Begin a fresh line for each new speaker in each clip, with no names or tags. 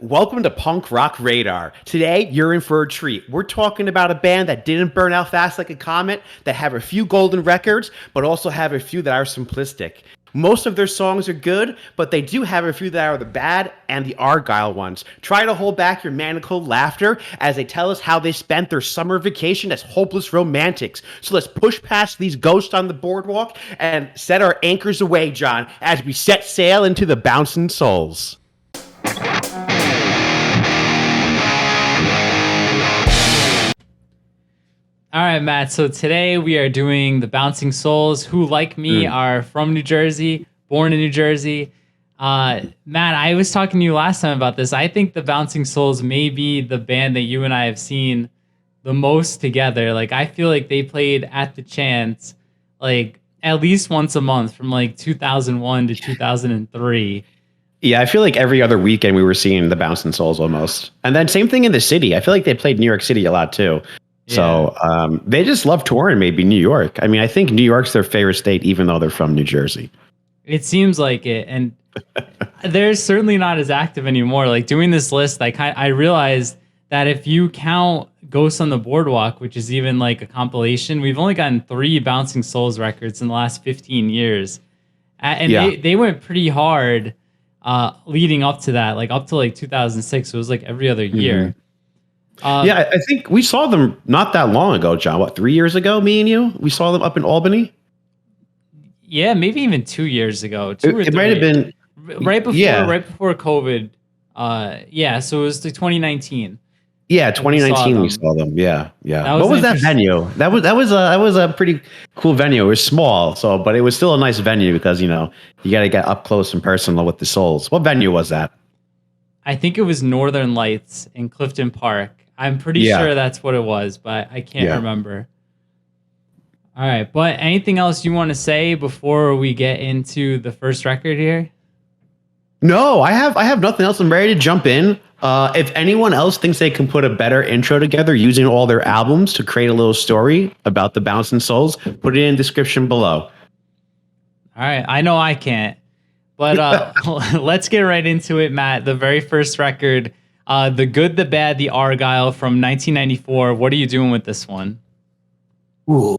Welcome to Punk Rock Radar. Today, you're in for a treat. We're talking about a band that didn't burn out fast like a comet, that have a few golden records, but also have a few that are simplistic. Most of their songs are good, but they do have a few that are the bad and the Argyle ones. Try to hold back your maniacal laughter as they tell us how they spent their summer vacation as hopeless romantics. So let's push past these ghosts on the boardwalk and set our anchors away, John, as we set sail into the bouncing souls.
All right, Matt. So today we are doing the Bouncing Souls, who, like me, are from New Jersey, born in New Jersey. Matt, I was talking to you last time about this. I think the Bouncing Souls may be the band that you and I have seen the most together. Like, I feel like they played at the Chance, like, at least once a month from like 2001 to 2003.
Yeah, I feel like every other weekend we were seeing the Bouncing Souls almost. And then same thing in the city. I feel like they played New York City a lot too. So they just love touring, maybe New York. I mean, I think New York's their favorite state, even though they're from New Jersey.
It seems like it. And they're certainly not as active anymore. Like doing this list, I realized that if you count Ghosts on the Boardwalk, which is even like a compilation, we've only gotten 3 Bouncing Souls records in the last 15 years. And they went pretty hard leading up to that, like up to like 2006. It was like every other year.
Yeah, I think we saw them not that long ago, John. What, 3 years ago, me and you? We saw them up in Albany?
Yeah, maybe even 2 years ago.
It might have been
right before COVID. So it was like 2019.
Yeah, 2019 we saw them. Yeah. What was that venue? That was a pretty cool venue. It was small, but it was still a nice venue because, you got to get up close and personal with the Souls. What venue was that?
I think it was Northern Lights in Clifton Park. I'm pretty sure that's what it was, but I can't remember. All right, but anything else you want to say before we get into the first record here?
No, I have nothing else. I'm ready to jump in. If anyone else thinks they can put a better intro together using all their albums to create a little story about the Bouncing Souls, put it in the description below.
All right, I know I can't. But let's get right into it, Matt. The very first record, The Good, the Bad, the Argyle from 1994. What are you doing with this one?
Ooh.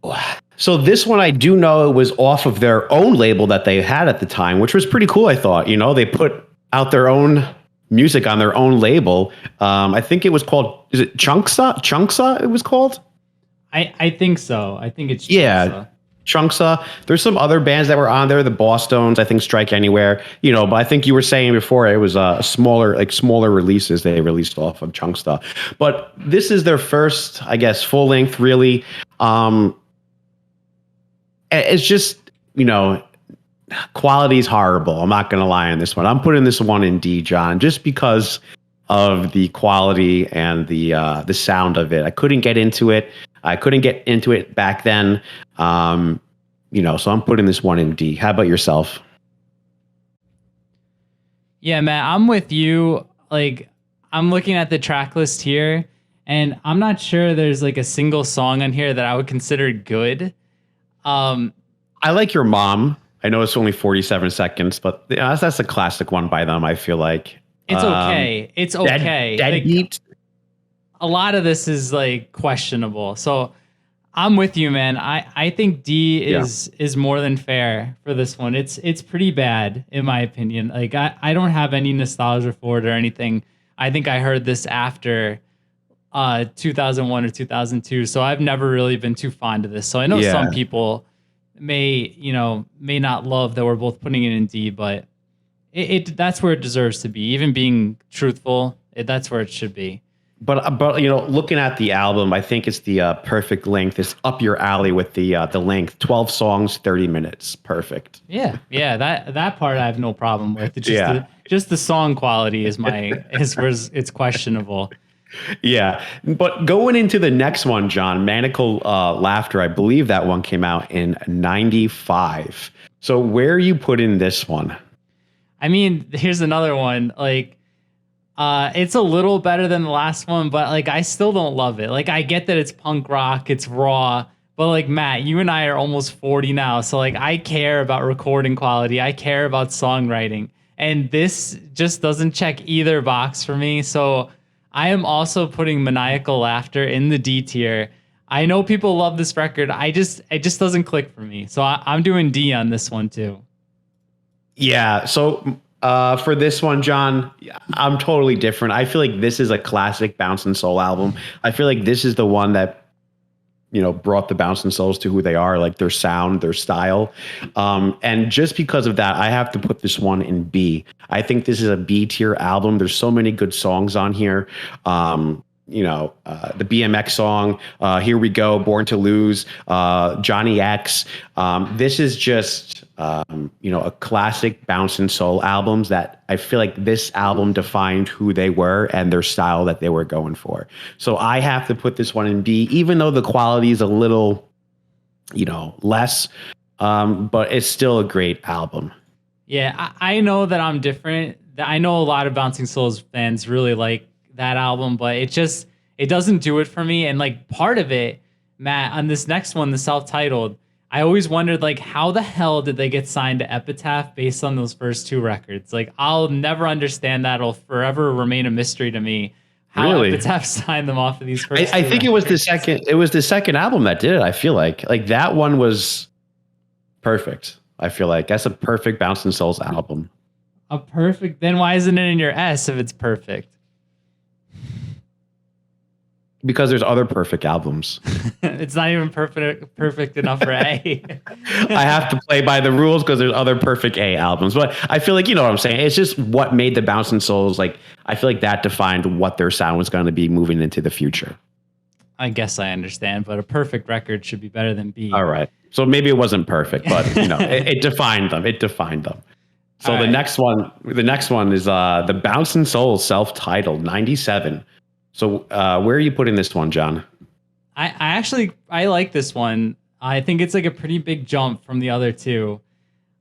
So this one, I do know it was off of their own label that they had at the time, which was pretty cool, I thought. They put out their own music on their own label. I think it was called, is it Chunksa it was called?
I think so. I think it's Chunksa.
Yeah. Chunksa. There's some other bands that were on there, the Bosstones, I think Strike Anywhere, but I think you were saying before it was smaller releases they released off of Chunksa. But this is their first, I guess, full length really. It's just, quality is horrible. I'm not going to lie on this one. I'm putting this one in D, John, just because of the quality and the sound of it. I couldn't get into it. I couldn't get into it back then. So I'm putting this one in D. How about yourself?
Yeah, Matt, I'm with you. Like, I'm looking at the track list here, and I'm not sure there's like a single song on here that I would consider good.
I like Your Mom. I know it's only 47 seconds, but that's a classic one by them, I feel like.
It's okay. It's okay.
Deadbeat.
A lot of this is like questionable. So I'm with you, man. I think D is more than fair for this one. It's pretty bad in my opinion. Like I don't have any nostalgia for it or anything. I think I heard this after 2001 or 2002. So I've never really been too fond of this. So I know some people may not love that we're both putting it in D, but it that's where it deserves to be. Even being truthful, that's where it should be.
But looking at the album, I think it's the perfect length. It's up your alley with the length. 12 songs, 30 minutes. Perfect.
Yeah. That part I have no problem with. It's just the song quality is where it's questionable.
Yeah, but going into the next one, John, Maniacal Laughter, I believe that one came out in 95. So where are you putting this one?
I mean, here's another one. Like, it's a little better than the last one, but like I still don't love it. Like I get that it's punk rock, it's raw, but like Matt, you and I are almost 40 now, so like I care about recording quality, I care about songwriting, and this just doesn't check either box for me. So I am also putting Maniacal Laughter in the D tier. I know people love this record. It just doesn't click for me. So I'm doing D on this one too.
Yeah. So for this one, John, I'm totally different. I feel like this is a classic Bounce and Soul album. I feel like this is the one that brought the Bounce and Souls to who they are, like their sound, their style. And just because of that, I have to put this one in B. I think this is a B tier album. There's so many good songs on here. The BMX song, Here We Go, Born to Lose, Johnny X. This is just, a classic Bounce and Soul albums that I feel like this album defined who they were and their style that they were going for. So I have to put this one in B, even though the quality is a little, less, but it's still a great album.
Yeah, I know that I'm different. I know a lot of Bouncing Souls fans really like that album, but it doesn't do it for me. And like part of it, Matt, on this next one, the self-titled, I always wondered like how the hell did they get signed to Epitaph based on those first two records? Like I'll never understand that. It'll forever remain a mystery to me how Epitaph signed them off of these first.
I think it was the second album that did it. I feel like that one was perfect. I feel like that's a perfect Bounce and Souls album.
A perfect. Then why isn't it in your S if it's perfect?
Because there's other perfect albums.
It's not even perfect enough for A.
I have to play by the rules because there's other perfect A albums. But I feel like, you know what I'm saying? It's just what made the Bounce and Souls, like, I feel like that defined what their sound was going to be moving into the future.
I guess I understand, but a perfect record should be better than B.
All right. So maybe it wasn't perfect, but, it defined them. It defined them. So the next one is the Bounce and Souls self-titled 97. So where are you putting this one, John?
I like this one. I think it's like a pretty big jump from the other two.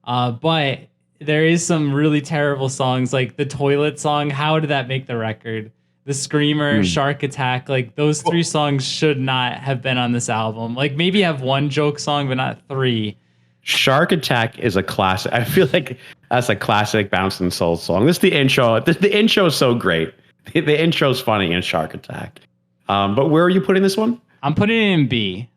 But there is some really terrible songs, like the Toilet song. How did that make the record? The Screamer, Shark Attack, like those three songs should not have been on this album. Like maybe have one joke song, but not three.
Shark Attack is a classic. I feel like that's a classic Bounce and Soul song. This is the intro. The intro is so great. The intro's funny in Shark Attack. But where are you putting this one?
I'm putting it in B.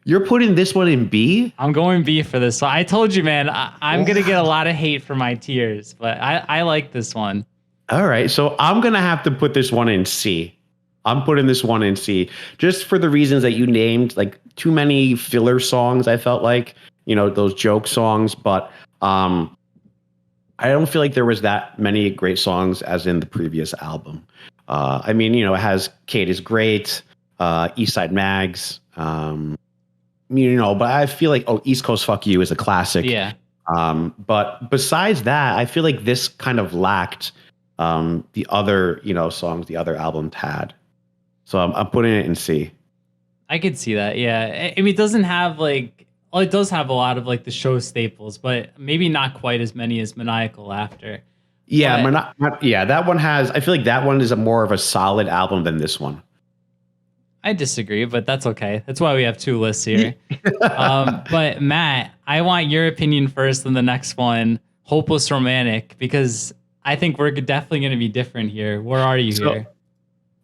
You're putting this one in B?
I'm going B for this one. I told you, man, I'm going to get a lot of hate for my tiers, but I like this one.
All right. So I'm going to have to put this one in C. I'm putting this one in C just for the reasons that you named, like too many filler songs, I felt like, those joke songs. But I don't feel like there was that many great songs as in the previous album. It has Kate is Great, East Side Mags, but I feel like, East Coast Fuck You is a classic.
Yeah.
But besides that, I feel like this kind of lacked the other, songs the other albums had. So I'm putting it in C.
I could see that. Yeah. I mean, it doesn't have it does have a lot of like the show staples, but maybe not quite as many as Maniacal Laughter.
Yeah, that one has. I feel like that one is more of a solid album than this one.
I disagree, but that's okay. That's why we have two lists here. But Matt, I want your opinion first on the next one, Hopeless Romantic, because I think we're definitely going to be different here. Where are you here?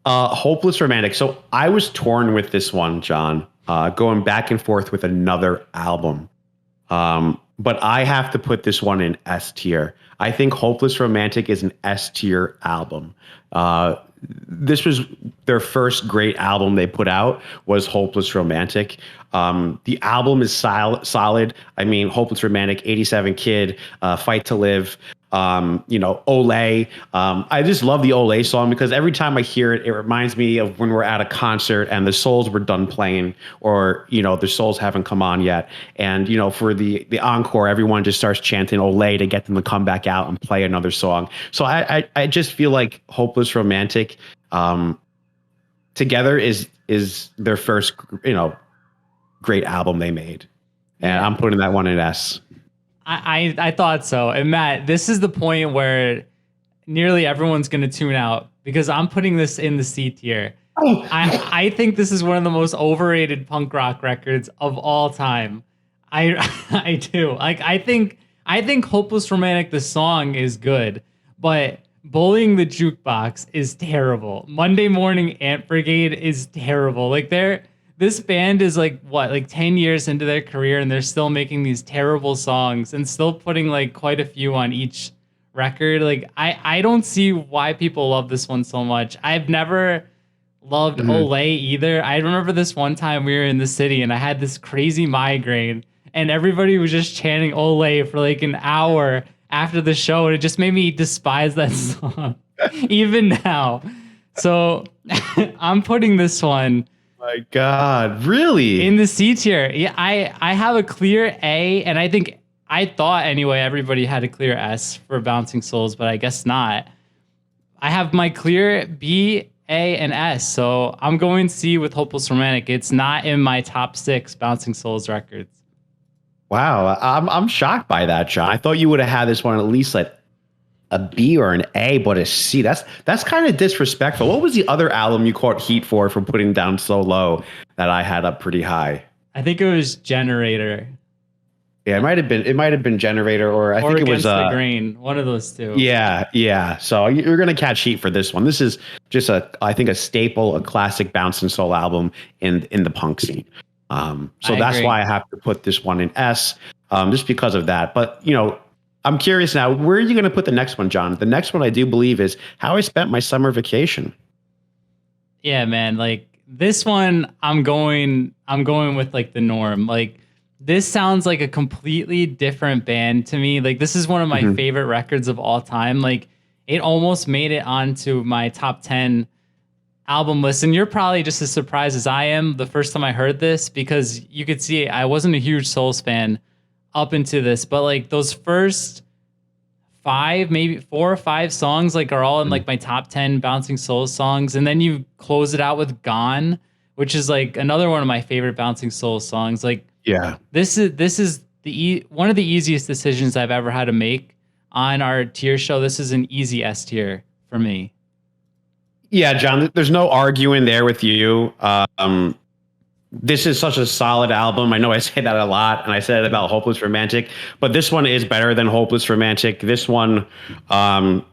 Hopeless Romantic. So I was torn with this one, John. Going back and forth with another album. But I have to put this one in S tier. I think Hopeless Romantic is an S tier album. This was their first great album they put out was Hopeless Romantic. The album is solid. I mean, Hopeless Romantic, 87 Kid, Fight to Live, Olay. I just love the Olay song because every time I hear it, it reminds me of when we're at a concert and the Souls were done playing or, the Souls haven't come on yet. And, for the encore, everyone just starts chanting Olay to get them to come back out and play another song. So I just feel like Hopeless Romantic together is their first, great album they made. And I'm putting that one in S.
I thought so. And Matt, this is the point where nearly everyone's going to tune out because I'm putting this in the C tier. I think this is one of the most overrated punk rock records of all time. I do. I I think Hopeless Romantic, the song, is good, but Bullying the Jukebox is terrible. Monday Morning Ant Brigade is terrible. Like this band is like 10 years into their career and they're still making these terrible songs and still putting like quite a few on each record. Like I don't see why people love this one so much. I've never loved Olay either. I remember this one time we were in the city and I had this crazy migraine and everybody was just chanting Olay for like an hour after the show, and it just made me despise that song even now. So I'm putting this one,
My God, really?
in the C tier. Yeah, I have a clear A, and I thought anyway everybody had a clear S for Bouncing Souls, but I guess not. I have my clear B, A, and S, so I'm going C with Hopeless Romantic. It's not in my top 6 Bouncing Souls records.
Wow, I'm shocked by that, John. I thought you would have had this one at least like a B or an A, but a C. That's kind of disrespectful. What was the other album you caught heat for putting down so low that I had up pretty high?
I think it was Generator.
Yeah, it might have been Generator, or I think it was
Against the Grain. One of those two.
Yeah. So you're gonna catch heat for this one. This is just I think a staple, a classic Bounce and Soul album in the punk scene. So that's
agree.
why I have to put this one in S, just because of that. But I'm curious now, where are you going to put the next one, John? The next one I do believe is How I Spent My Summer Vacation.
Yeah, man. Like this one, I'm going with like the norm. Like this sounds like a completely different band to me. Like this is one of my favorite records of all time. Like it almost made it onto my top 10 album list, and you're probably just as surprised as I am the first time I heard this, because you could see I wasn't a huge Souls fan up into this, but like those first 5, maybe 4 or 5 songs like are all in like my top 10 Bouncing Souls songs, and then you close it out with Gone, which is like another one of my favorite Bouncing Souls songs. Like this is one of the easiest decisions I've ever had to make on our tier show. This is an easy S tier for me.
Yeah, John, there's no arguing there with you. This is such a solid album. I know I say that a lot, and I said it about Hopeless Romantic, but this one is better than Hopeless Romantic. This one, I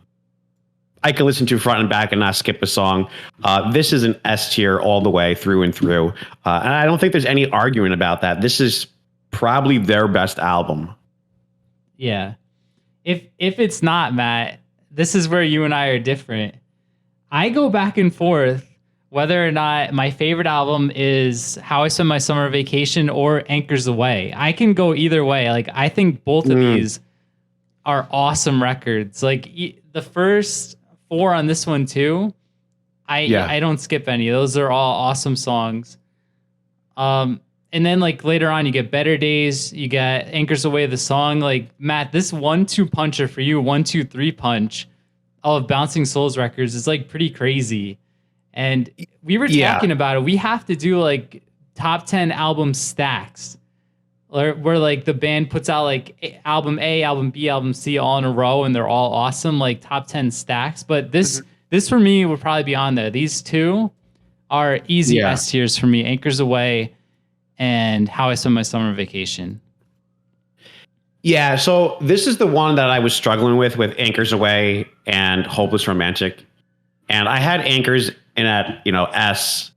can listen to front and back and not skip a song. This is an S tier all the way through and through. And I don't think there's any arguing about that. This is probably their best album.
Yeah. If it's not, Matt, this is where you and I are different. I go back and forth whether or not my favorite album is How I Spent My Summer Vacation or Anchors Aweigh. I can go either way. Like I think both of these are awesome records. Like the first 4 on this one too. I don't skip any. Those are all awesome songs. And then like later on you get Better Days, you get Anchors Aweigh the song. Like Matt, this 1-2 puncher for you, 1-2-3 punch of Bouncing Souls records is like pretty crazy. And we were talking about it. We have to do like top 10 album stacks where like the band puts out like album A, album B, album C all in a row and they're all awesome, like top 10 stacks. But this for me would probably be on there. These two are easy S tiers for me. Anchors Aweigh and How I Spent My Summer Vacation.
Yeah, so this is the one that I was struggling with Anchors Aweigh and Hopeless Romantic. And I had Anchors in at, S,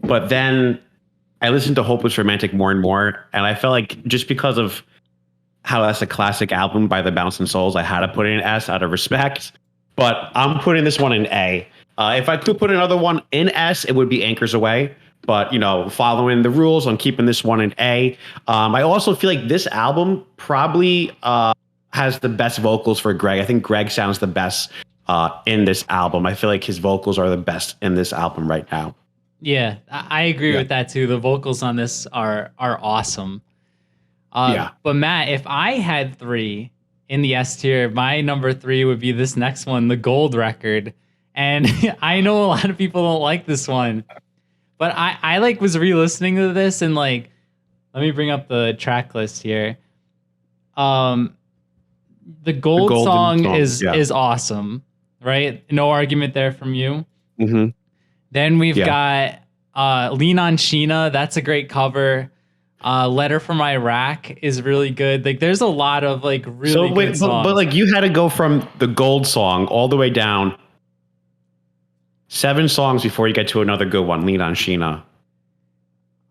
but then I listened to Hopeless Romantic more and more, and I felt like just because of how that's a classic album by the Bouncing Souls, I had to put it in S out of respect. But I'm putting this one in A. If I could put another one in S, it would be Anchors Aweigh. But, following the rules, I'm keeping this one in A. I also feel like this album probably has the best vocals for Greg. I think Greg sounds the best in this album. I feel like his vocals are the best in this album right now.
Yeah, I agree with that too. The vocals on this are awesome. But Matt, if I had 3 in the S tier, my number 3 would be this next one, the Gold record. And I know a lot of people don't like this one. But I like was re-listening to this and like, let me bring up the track list here. The Gold song is awesome, right? No argument there from you. Then we've got Lean on Sheena. That's a great cover. Letter from Iraq is really good. Like there's a lot of like really good songs.
But like you had to go from the gold song all the way down 7 songs before you get to another good one, Lean on Sheena.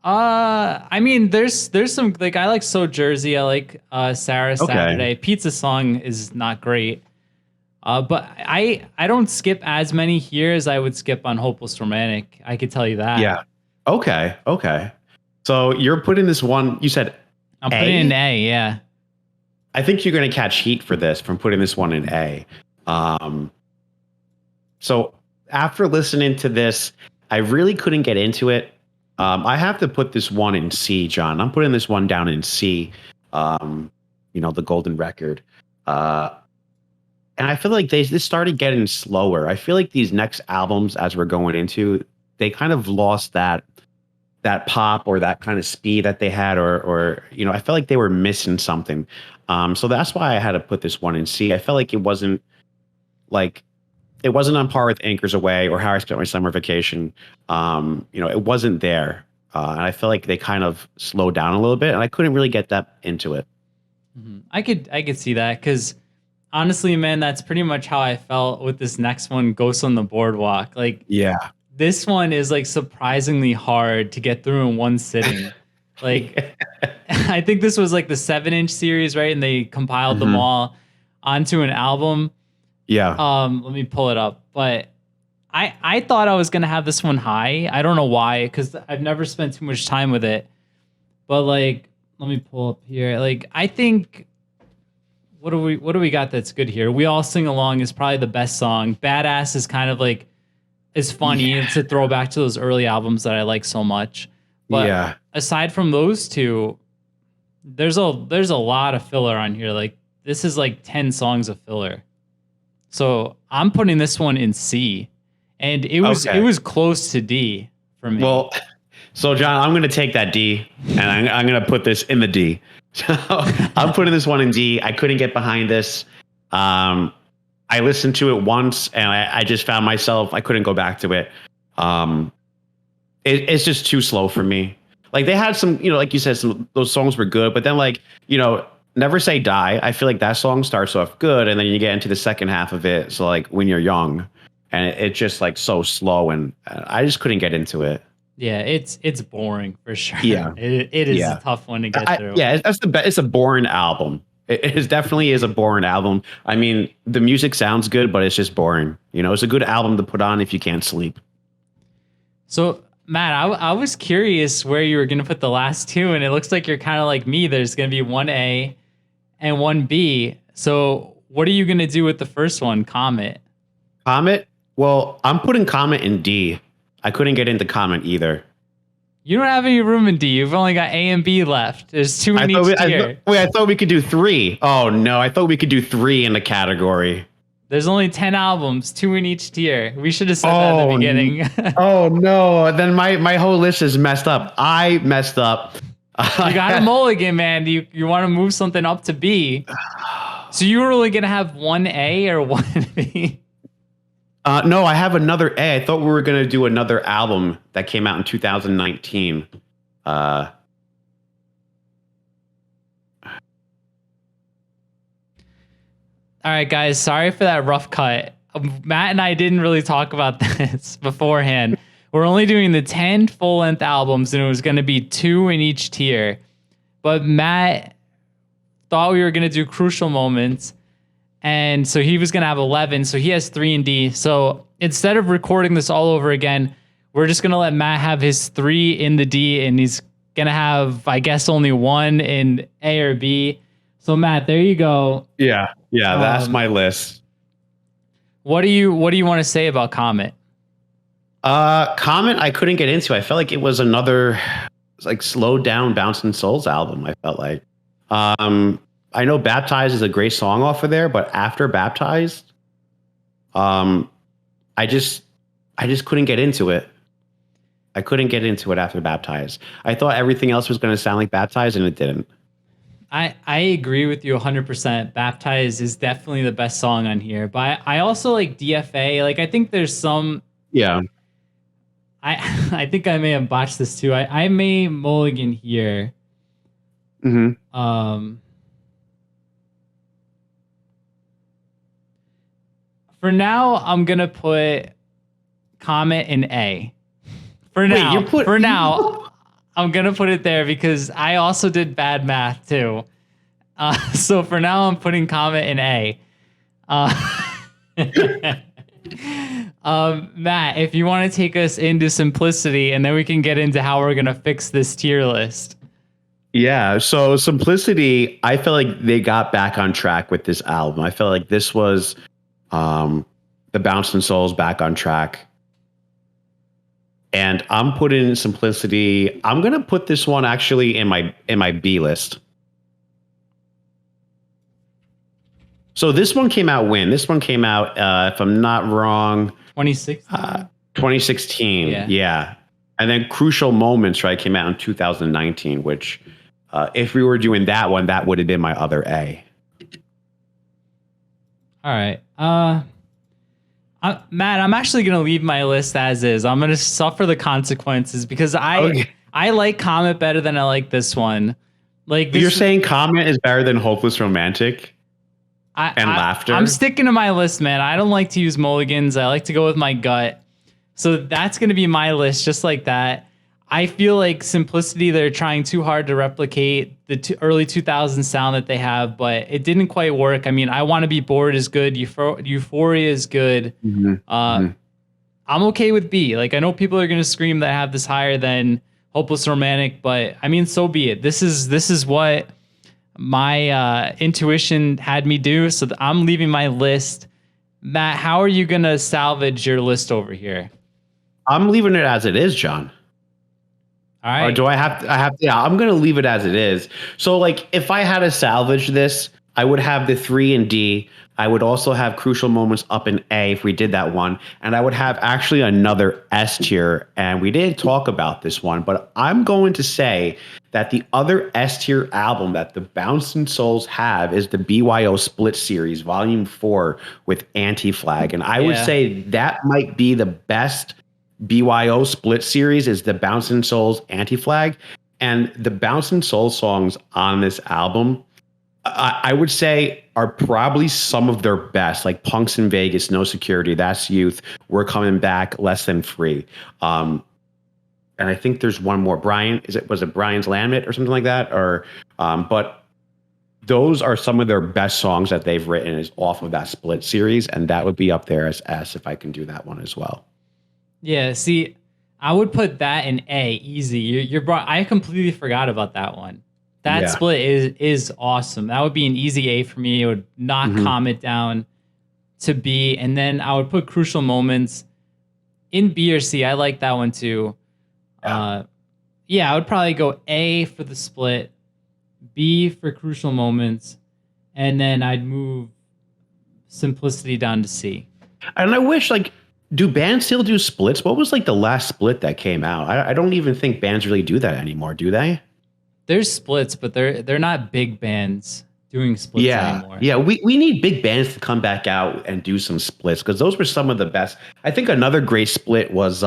I mean, there's some like I like So Jersey. I like Sarah Saturday. Pizza Song is not great. But I don't skip as many here as I would skip on Hopeless Romantic. I could tell you that.
Yeah. Okay. So you're putting this one, you said
I'm putting in A, yeah.
I think you're going to catch heat for this from putting this one in A. So after listening to this, I really couldn't get into it. I have to put this one in C, John. I'm putting this one down in C. The golden record. And I feel like this started getting slower. I feel like these next albums, as we're going into, they kind of lost that pop or that kind of speed that they had, or I felt like they were missing something. So that's why I had to put this one in C. I felt like it wasn't on par with Anchors Away or How I Spent My Summer Vacation. It wasn't there. And I felt like they kind of slowed down a little bit, and I couldn't really get that into it.
Mm-hmm. I could see that, because honestly, man, that's pretty much how I felt with this next one, Ghosts on the Boardwalk. Like,
yeah,
this one is like surprisingly hard to get through in one sitting. Like, I think this was like the 7-inch series, right? And they compiled them all onto an album.
Yeah.
Let me pull it up. But I thought I was gonna have this one high. I don't know why, because I've never spent too much time with it. But like, let me pull up here. Like, I think what do we got that's good here? We All Sing Along is probably the best song. Badass is kind of like, is funny. Yeah. It's a throwback to those early albums that I like so much. But aside from those two, there's a lot of filler on here. Like, this is like 10 songs of filler. So I'm putting this one in C, and it was close to D for me.
Well, so John, I'm going to take that D, and I'm going to put this in the D. So I'm putting this one in D. I couldn't get behind this. I listened to it once, and I just found myself, I couldn't go back to it. It's just too slow for me. Like, they had some, like you said, those songs were good, but then Never Say Die, I feel like that song starts off good, and then you get into the second half of it. So like When You're Young, and it's just like so slow, and I just couldn't get into it.
Yeah, it's boring for sure.
Yeah,
it is a tough one to get through.
Yeah, that's it's a boring album. It definitely is a boring album. I mean, the music sounds good, but it's just boring. It's a good album to put on if you can't sleep.
So, Matt, I was curious where you were going to put the last two, and it looks like you're kind of like me. There's going to be 1A and 1B. So what are you going to do with the first one, Comet?
Comet? Well, I'm putting Comet in D. I couldn't get into Comet either.
You don't have any room in D. You've only got A and B left. There's 2 in each tier.
I thought we could do 3. Oh, no. I thought we could do 3 in the category.
There's only 10 albums, 2 in each tier. We should have said that at the beginning.
Oh, no. Then my whole list is messed up. I messed up.
You got a mulligan, man. You want to move something up to B. So you were only going to have 1A or 1B?
No, I have another A. I thought we were going to do another album that came out in 2019. All
right, guys. Sorry for that rough cut. Matt and I didn't really talk about this beforehand. We're only doing the 10 full-length albums, and it was going to be 2 in each tier. But Matt thought we were going to do Crucial Moments, and so he was going to have 11, so he has 3 in D. So instead of recording this all over again, we're just going to let Matt have his 3 in the D, and he's going to have, I guess, only 1 in A or B. So Matt, there you go.
Yeah, that's my list.
What do you want to say about Comet?
Comet, I couldn't get into. I felt like it was another like slowed down Bouncing Souls album. I felt like. I know Baptized is a great song off of there, but after Baptized, I just couldn't get into it. I couldn't get into it after Baptized. I thought everything else was going to sound like Baptized, and it didn't.
I agree with you 100%. Baptized is definitely the best song on here, but I also like DFA. Like, I think there's some.
Yeah.
I think I may have botched this too. I may mulligan here.
Mm-hmm.
For now, I'm gonna put Comet in A.
Wait, you put
For now, I'm gonna put it there because I also did bad math too. So for now, I'm putting Comet in A. Matt, if you want to take us into Simplicity, and then we can get into how we're gonna fix this tier list.
Yeah, so Simplicity, I feel like they got back on track with this album. I felt like this was the Bouncing Souls back on track. And I'm putting Simplicity. I'm gonna put this one actually in my B list. So this one came out when? This one came out, if I'm not wrong,
2016.
2016. Yeah. And then Crucial Moments, right, came out in 2019, which if we were doing that one, that would have been my other A.
All right. Matt, I'm actually going to leave my list as is. I'm going to suffer the consequences because I like Comet better than I like this one. Like
You're saying Comet is better than Hopeless Romantic and Laughter?
I'm sticking to my list, man. I don't like to use mulligans. I like to go with my gut. So that's going to be my list, just like that. I feel like Simplicity, they're trying too hard to replicate the early 2000s sound that they have, but it didn't quite work. I mean, I Want to Be Bored is good. Euphoria is good. I'm okay with B. Like, I know people are going to scream that I have this higher than Hopeless Romantic, but I mean, so be it. This is what my intuition had me do. So I'm leaving my list. Matt, how are you going to salvage your list over here?
I'm leaving it as it is, John.
All right.
Or do I have to? Yeah, I'm going to leave it as it is. So, like, if I had to salvage this, I would have the 3 in D. I would also have Crucial Moments up in A if we did that one. And I would have actually another S tier. And we did talk about this one, but I'm going to say that the other S tier album that the Bouncing Souls have is the BYO Split Series, Volume 4 with Anti-Flag. And I would say that might be the best BYO Split Series is the Bouncing Souls Anti-Flag. And the Bouncing Souls songs on this album, I would say, are probably some of their best, like Punks in Vegas, No Security, That's Youth, We're Coming Back, Less Than Free. And I think there's one more. Was it Brian's Laminate or something like that? Or but those are some of their best songs that they've written is off of that Split Series, and that would be up there as S if I can do that one as well.
Yeah, see, I would put that in A, easy. I completely forgot about that one. That split is awesome. That would be an easy A for me. It would knock Comet down to B, and then I would put Crucial Moments in B or C. I like that one too. I would probably go A for the split, B for Crucial Moments, and then I'd move Simplicity down to C.
And I wish, like, do bands still do splits? What was like the last split that came out? I don't even think bands really do that anymore, do they?
There's splits, but they're not big bands doing splits anymore.
Yeah, we need big bands to come back out and do some splits because those were some of the best. I think another great split was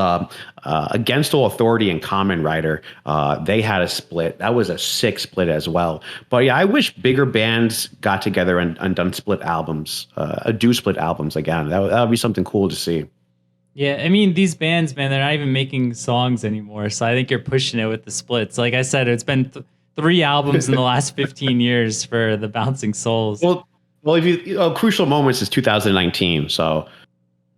Against All Authority and Common Rider. They had a split. That was a sick split as well. But yeah, I wish bigger bands got together and done split albums, do split albums again. That would be something cool to see.
Yeah, I mean, these bands, man, they're not even making songs anymore. So I think you're pushing it with the splits. Like I said, it's been 3 albums in the last 15 years for the Bouncing Souls.
Well, if Crucial Moments is 2019, so.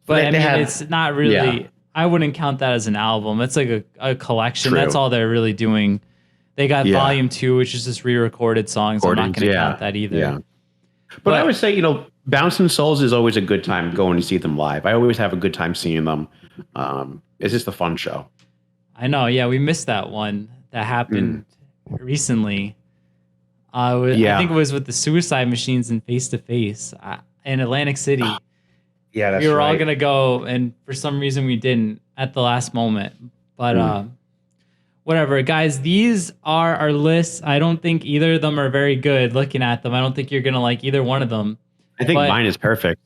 But I mean, it's not really. Yeah. I wouldn't count that as an album. It's like a collection. True. That's all they're really doing. They got Volume 2, which is just re-recorded songs. I'm not going to count that either.
Yeah. But I would say, Bouncing Souls is always a good time going to see them live. I always have a good time seeing them. It's just a fun show.
I know. Yeah, we missed that one that happened recently. I think it was with the Suicide Machines in Face to Face in Atlantic City.
Yeah, that's right.
We were all going to go, and for some reason we didn't at the last moment. But whatever. Guys, these are our lists. I don't think either of them are very good looking at them. I don't think you're going to like either one of them.
I think mine is perfect.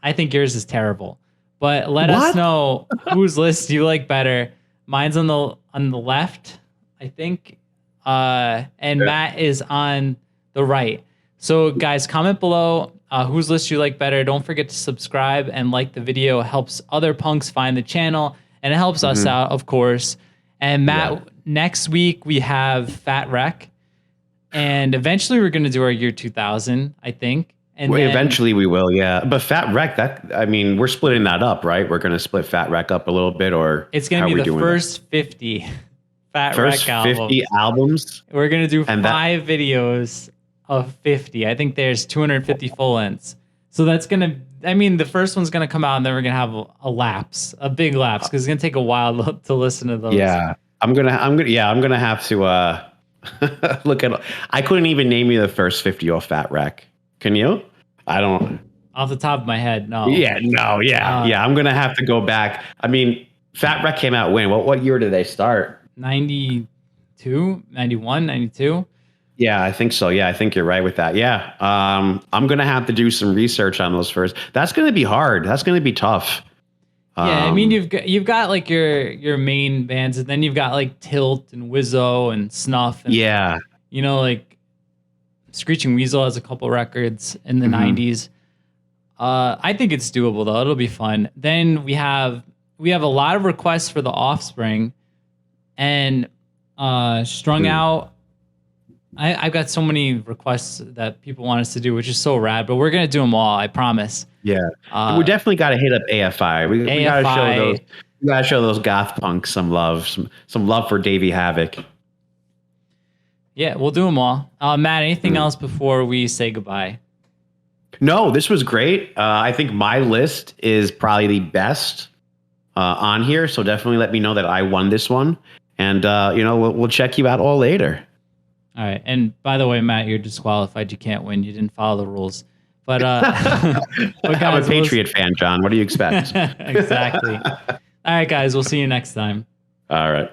I think yours is terrible. But let us know whose list you like better. Mine's on the left, I think. and Matt is on the right. So guys, comment below whose list you like better. Don't forget to subscribe and like the video. It helps other punks find the channel, and it helps us out, of course. And Matt, next week we have Fat Wreck, and eventually we're going to do our year 2000, I think. And then,
eventually we will, yeah. But Fat Wreck, we're splitting that up, right? We're going to split Fat Wreck up a little bit, or
it's going to be the first 50 Fat Wreck albums.
50 albums.
We're going to do 5 videos of 50. I think there's 250 full lengths. So that's going to, the first one's going to come out, and then we're going to have a big lapse, because it's going to take a while to listen to those.
Yeah. I'm going to have to look at, I couldn't even name you the first 50 off Fat Wreck. Can you? I don't.
Off the top of my head, no.
Yeah, no, yeah. I'm going to have to go back. Fat Wreck came out when? What year did they start?
92, 91, 92.
Yeah, I think so. Yeah, I think you're right with that. Yeah. I'm going to have to do some research on those first. That's going to be hard. That's going to be tough.
Yeah, you've got like your main bands, and then you've got like Tilt and Wizzo and Snuff. And, like Screeching Weasel has a couple records in the 90s. I think it's doable though. It'll be fun. Then we have a lot of requests for The Offspring, and Strung Out. I've got so many requests that people want us to do, which is so rad, but we're going to do them all. I promise.
Yeah. We definitely got to hit up AFI. We got to show those goth punks some love, some love for Davey Havoc.
Yeah, we'll do them all. Matt, anything else before we say goodbye?
No, this was great. I think my list is probably the best on here. So definitely let me know that I won this one. And, we'll check you out all later.
All right. And by the way, Matt, you're disqualified. You can't win. You didn't follow the rules. But, guys,
I'm a Patriot fan, John. What do you expect?
Exactly. All right, guys. We'll see you next time.
All right.